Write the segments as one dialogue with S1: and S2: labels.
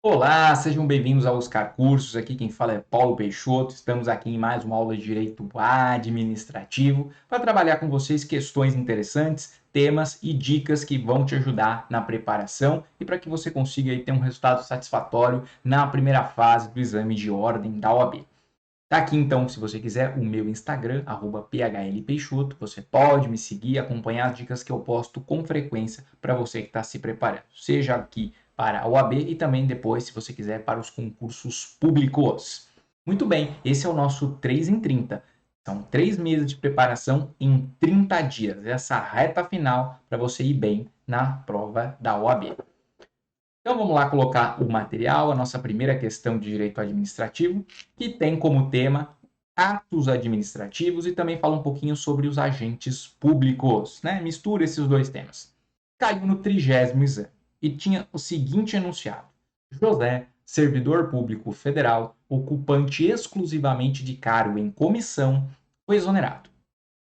S1: Olá, sejam bem-vindos ao Oscar Cursos. Aqui quem fala é Paulo Peixoto. Estamos aqui em mais uma aula de Direito Administrativo para trabalhar com vocês questões interessantes, temas e dicas que vão te ajudar na preparação e para que você consiga aí ter um resultado satisfatório na primeira fase do exame de ordem da OAB. Tá aqui então, se você quiser, o meu Instagram, @phlpeixoto. Você pode me seguir, acompanhar as dicas que eu posto com frequência para você que está se preparando, seja aqui para a OAB e também depois, se você quiser, para os concursos públicos. Muito bem, esse é o nosso 3 em 30. São 3 meses de preparação em 30 dias. Essa reta final para você ir bem na prova da OAB. Então vamos lá colocar o material, a nossa primeira questão de direito administrativo, que tem como tema atos administrativos e também fala um pouquinho sobre os agentes públicos, né? Mistura esses dois temas. Caiu no 30º exame e tinha o seguinte enunciado: José, servidor público federal, ocupante exclusivamente de cargo em comissão, foi exonerado,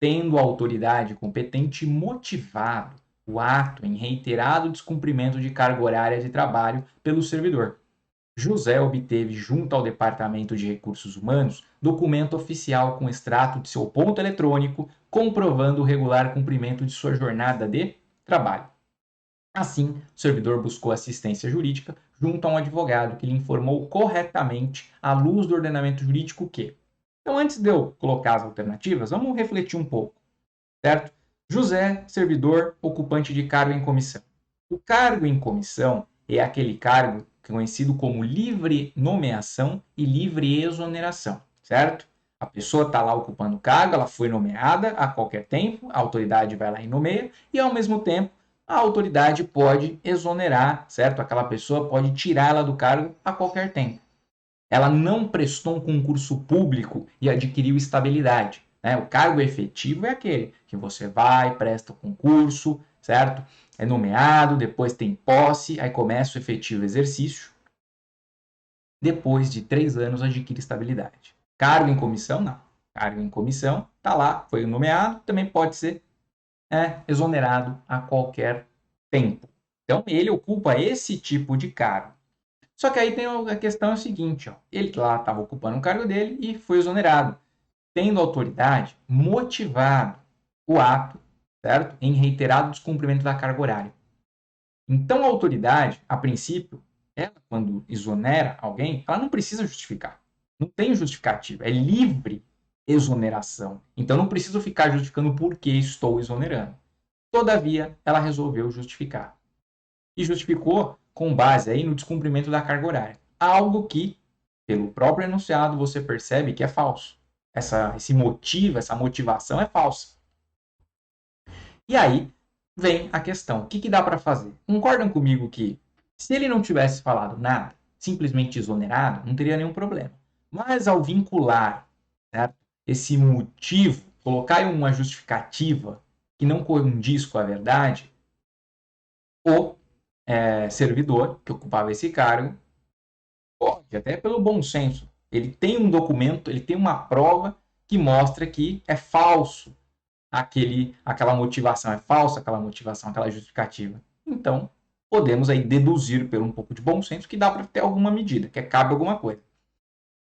S1: tendo a autoridade competente motivado o ato em reiterado descumprimento de carga horária de trabalho pelo servidor. José obteve, junto ao Departamento de Recursos Humanos, documento oficial com extrato de seu ponto eletrônico comprovando o regular cumprimento de sua jornada de trabalho. Assim, o servidor buscou assistência jurídica junto a um advogado que lhe informou corretamente, à luz do ordenamento jurídico, que. Então, antes de eu colocar as alternativas, vamos refletir um pouco, certo? José, servidor, ocupante de cargo em comissão. O cargo em comissão é aquele cargo conhecido como livre nomeação e livre exoneração, certo? A pessoa está lá ocupando o cargo, ela foi nomeada a qualquer tempo, a autoridade vai lá e nomeia, e ao mesmo tempo a autoridade pode exonerar, certo? Aquela pessoa pode tirá-la do cargo a qualquer tempo. Ela não prestou um concurso público e adquiriu estabilidade, né? O cargo efetivo é aquele que você vai, presta o concurso, certo? É nomeado, depois tem posse, aí começa o efetivo exercício. Depois de 3 anos adquire estabilidade. Cargo em comissão, não. Cargo em comissão, tá lá, foi nomeado, também pode ser exonerado a qualquer tempo. Então, ele ocupa esse tipo de cargo. Só que aí tem a questão é a seguinte, ó, ele lá estava ocupando o cargo dele e foi exonerado, tendo autoridade motivado o ato, certo? Em reiterado descumprimento da carga horária. Então a autoridade, a princípio, ela quando exonera alguém, ela não precisa justificar. Não tem justificativa, é livre exoneração. Então não preciso ficar justificando por que estou exonerando. Todavia, ela resolveu justificar. E justificou com base aí no descumprimento da carga horária. Algo que, pelo próprio enunciado, você percebe que é falso. Esse motivo, essa motivação é falsa. E aí vem a questão: o que dá para fazer? Concordam comigo que, se ele não tivesse falado nada, simplesmente exonerado, não teria nenhum problema. Mas ao vincular, certo, esse motivo, colocar em uma justificativa que não condiz com a verdade, o servidor que ocupava esse cargo pode, até pelo bom senso, ele tem um documento, ele tem uma prova que mostra que é falso aquela motivação, é falsa aquela motivação, aquela justificativa. Então, podemos aí deduzir por um pouco de bom senso que dá para ter alguma medida, que cabe alguma coisa.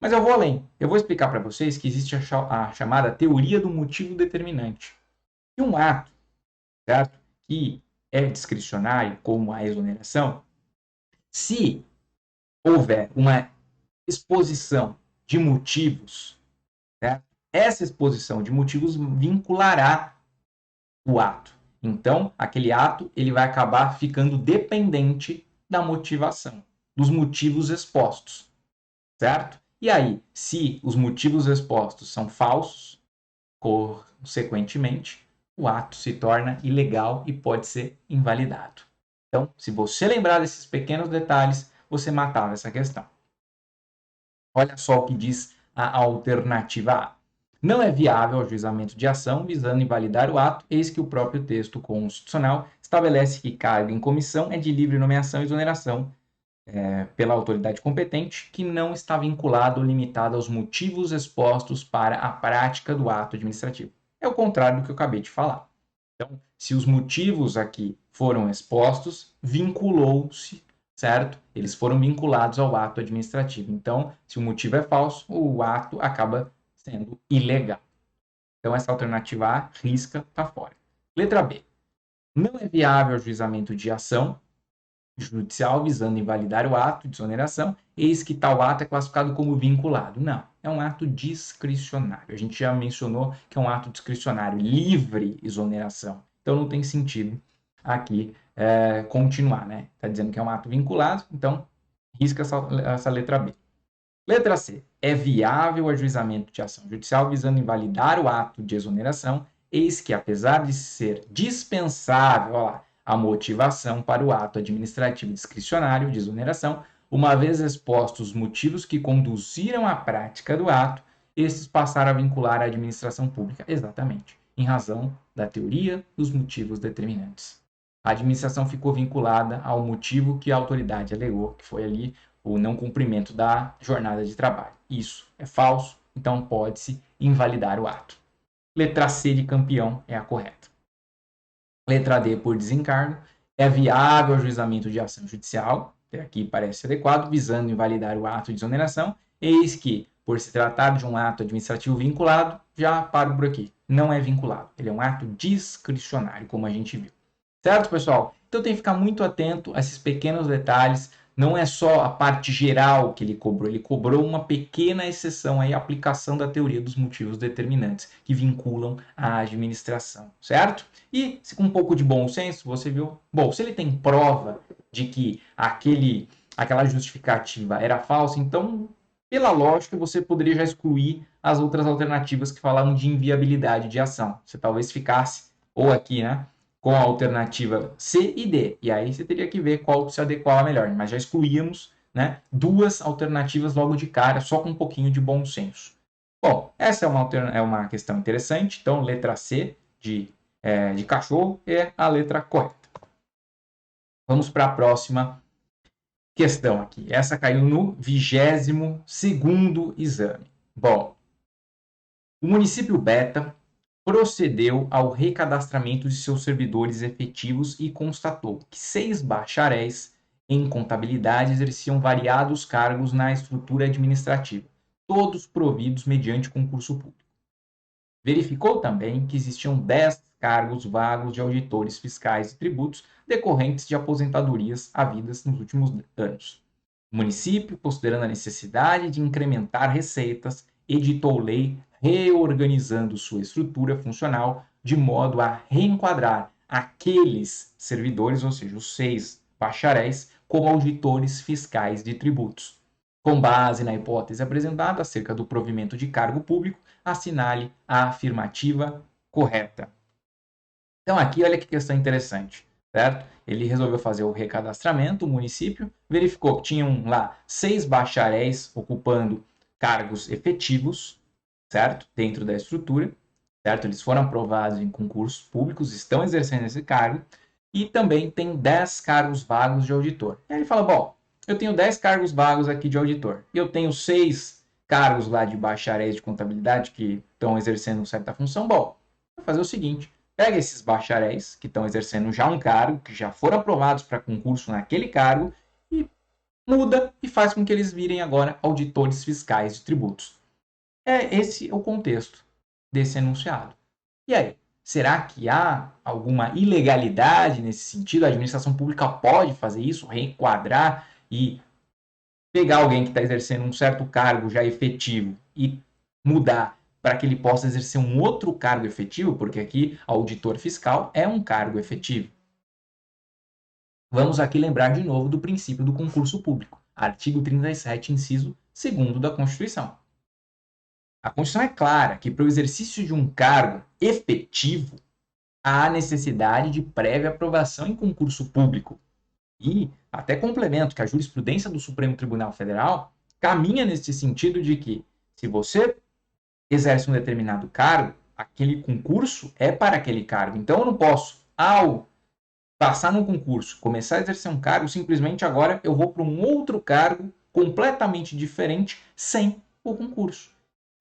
S1: Mas eu vou além. Eu vou explicar para vocês que existe a chamada teoria do motivo determinante. E um ato, certo, que é discricionário, como a exoneração, se houver uma exposição de motivos, né, essa exposição de motivos vinculará o ato. Então, aquele ato ele vai acabar ficando dependente da motivação, dos motivos expostos, certo? E aí, se os motivos expostos são falsos, consequentemente, o ato se torna ilegal e pode ser invalidado. Então, se você lembrar desses pequenos detalhes, você matava essa questão. Olha só o que diz a alternativa A. Não é viável o ajuizamento de ação visando invalidar o ato, eis que o próprio texto constitucional estabelece que cargo em comissão é de livre nomeação e exoneração pela autoridade competente, que não está vinculado ou limitado aos motivos expostos para a prática do ato administrativo. É o contrário do que eu acabei de falar. Então, se os motivos aqui foram expostos, vinculou-se, certo? Eles foram vinculados ao ato administrativo. Então, se o motivo é falso, o ato acaba sendo ilegal. Então, essa alternativa A risca para fora. Letra B. Não é viável o ajuizamento de ação judicial visando invalidar o ato de exoneração, eis que tal ato é classificado como vinculado. Não, é um ato discricionário. A gente já mencionou que é um ato discricionário, livre exoneração. Então não tem sentido aqui continuar, né? Está dizendo que é um ato vinculado, então risca essa letra B. Letra C. É viável o ajuizamento de ação judicial visando invalidar o ato de exoneração, eis que, apesar de ser dispensável, olha lá, a motivação para o ato administrativo discricionário de exoneração, uma vez expostos os motivos que conduziram à prática do ato, estes passaram a vincular a administração pública. Exatamente, em razão da teoria dos motivos determinantes. A administração ficou vinculada ao motivo que a autoridade alegou, que foi ali o não cumprimento da jornada de trabalho. Isso é falso, então pode-se invalidar o ato. Letra C de campeão é a correta. Letra D, por desencargo, é viável o ajuizamento de ação judicial, até aqui parece adequado, visando invalidar o ato de exoneração, eis que, por se tratar de um ato administrativo vinculado, já paro por aqui, não é vinculado, ele é um ato discricionário, como a gente viu. Certo, pessoal? Então tem que ficar muito atento a esses pequenos detalhes. Não é só a parte geral que ele cobrou uma pequena exceção aí, a aplicação da teoria dos motivos determinantes que vinculam a administração, certo? E com um pouco de bom senso, você viu, bom, se ele tem prova de que aquela justificativa era falsa, então, pela lógica, você poderia já excluir as outras alternativas que falavam de inviabilidade de ação. Você talvez ficasse, ou aqui, né, com a alternativa C e D. E aí você teria que ver qual se adequava melhor. Mas já excluímos, né, duas alternativas logo de cara, só com um pouquinho de bom senso. Bom, essa é uma questão interessante. Então, letra C de cachorro é a letra correta. Vamos para a próxima questão aqui. Essa caiu no 22º exame. Bom, o município Beta procedeu ao recadastramento de seus servidores efetivos e constatou que 6 bacharéis em contabilidade exerciam variados cargos na estrutura administrativa, todos providos mediante concurso público. Verificou também que existiam 10 cargos vagos de auditores fiscais e tributos decorrentes de aposentadorias havidas nos últimos anos. O município, considerando a necessidade de incrementar receitas, editou lei reorganizando sua estrutura funcional de modo a reenquadrar aqueles servidores, ou seja, os 6 bacharéis, como auditores fiscais de tributos. Com base na hipótese apresentada acerca do provimento de cargo público, assinale a afirmativa correta. Então aqui, olha que questão interessante, certo? Ele resolveu fazer o recadastramento, o município, verificou que tinham lá 6 bacharéis ocupando cargos efetivos, certo? Dentro da estrutura, certo? Eles foram aprovados em concursos públicos, estão exercendo esse cargo, e também tem 10 cargos vagos de auditor. Aí ele fala, bom, eu tenho 10 cargos vagos aqui de auditor, e eu tenho 6 cargos lá de bacharéis de contabilidade que estão exercendo certa função, bom, vou fazer o seguinte, pega esses bacharéis que estão exercendo já um cargo, que já foram aprovados para concurso naquele cargo, e muda e faz com que eles virem agora auditores fiscais de tributos. Esse é o contexto desse enunciado. E aí, será que há alguma ilegalidade nesse sentido? A administração pública pode fazer isso, reenquadrar e pegar alguém que está exercendo um certo cargo já efetivo e mudar para que ele possa exercer um outro cargo efetivo, porque aqui auditor fiscal é um cargo efetivo. Vamos aqui lembrar de novo do princípio do concurso público, artigo 37, inciso 2º da Constituição. A Constituição é clara que para o exercício de um cargo efetivo há necessidade de prévia aprovação em concurso público. E até complemento que a jurisprudência do Supremo Tribunal Federal caminha nesse sentido de que se você exerce um determinado cargo, aquele concurso é para aquele cargo. Então eu não posso, ao passar no concurso, começar a exercer um cargo, simplesmente agora eu vou para um outro cargo completamente diferente sem o concurso.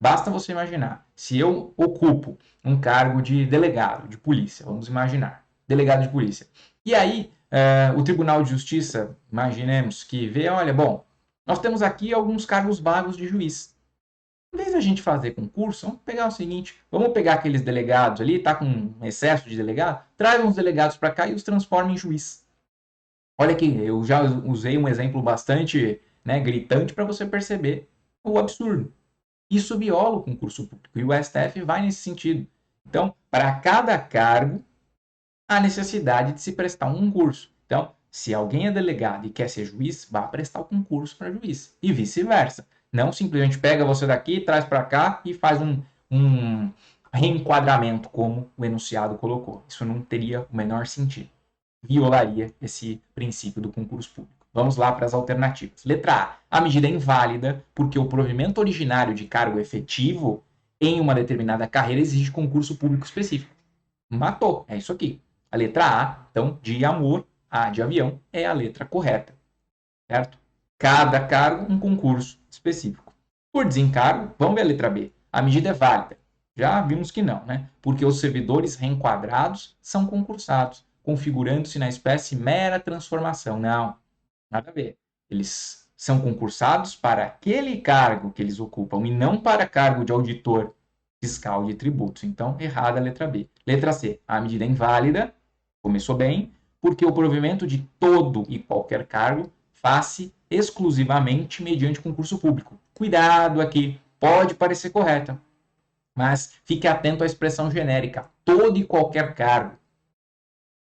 S1: Basta você imaginar, se eu ocupo um cargo de delegado de polícia, vamos imaginar, delegado de polícia, e aí O Tribunal de Justiça, imaginemos que vê, olha, bom, nós temos aqui alguns cargos vagos de juiz. Em vez da gente fazer concurso, vamos pegar o seguinte, vamos pegar aqueles delegados ali, tá com excesso de delegado, traz uns delegados para cá e os transforma em juiz. Olha aqui, eu já usei um exemplo bastante, né, gritante para você perceber o absurdo. Isso viola o concurso público e o STF vai nesse sentido. Então, para cada cargo, há necessidade de se prestar um concurso. Então, se alguém é delegado e quer ser juiz, vá prestar o concurso para juiz. E vice-versa. Não simplesmente pega você daqui, traz para cá e faz um reenquadramento, como o enunciado colocou. Isso não teria o menor sentido. Violaria esse princípio do concurso público. Vamos lá para as alternativas. Letra A. A medida é inválida porque o provimento originário de cargo efetivo em uma determinada carreira exige concurso público específico. Matou. É isso aqui. A letra A, então, de amor, A de avião, é a letra correta. Certo? Cada cargo, um concurso específico. Por desencargo, vamos ver a letra B. A medida é válida. Já vimos que não, né? Porque os servidores reenquadrados são concursados, configurando-se na espécie mera transformação. Não, nada a ver. Eles são concursados para aquele cargo que eles ocupam e não para cargo de auditor fiscal de tributos. Então, errada a letra B. Letra C. A medida é inválida. Começou bem, porque o provimento de todo e qualquer cargo faz-se exclusivamente mediante concurso público. Cuidado aqui, pode parecer correta, mas fique atento à expressão genérica. Todo e qualquer cargo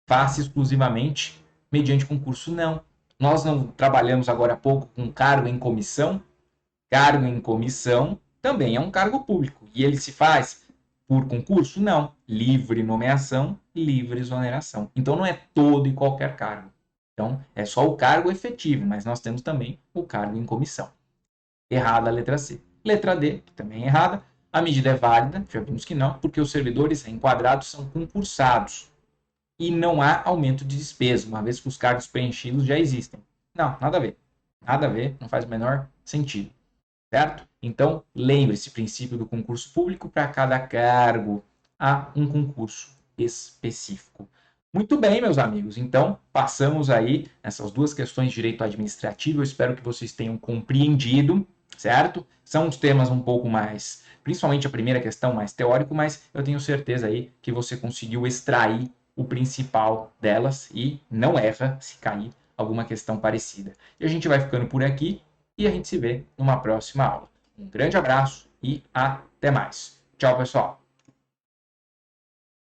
S1: faz-se exclusivamente mediante concurso. Não. Nós não trabalhamos agora há pouco com cargo em comissão. Cargo em comissão também é um cargo público. E ele se faz por concurso? Não. Livre nomeação, livre exoneração. Então não é todo e qualquer cargo. Então é só o cargo efetivo, mas nós temos também o cargo em comissão. Errada a letra C. Letra D, que também é errada. A medida é válida, já vimos que não, porque os servidores enquadrados são concursados. E não há aumento de despesa, uma vez que os cargos preenchidos já existem. Não, nada a ver. Nada a ver, não faz o menor sentido. Certo? Então, lembre-se, princípio do concurso público, para cada cargo há um concurso específico. Muito bem, meus amigos. Então, passamos aí essas duas questões de direito administrativo. Eu espero que vocês tenham compreendido, certo? São uns temas um pouco mais, principalmente a primeira questão, mais teórico, mas eu tenho certeza aí que você conseguiu extrair o principal delas e não erra se cair alguma questão parecida. E a gente vai ficando por aqui e a gente se vê numa próxima aula. Um grande abraço e até mais. Tchau, pessoal!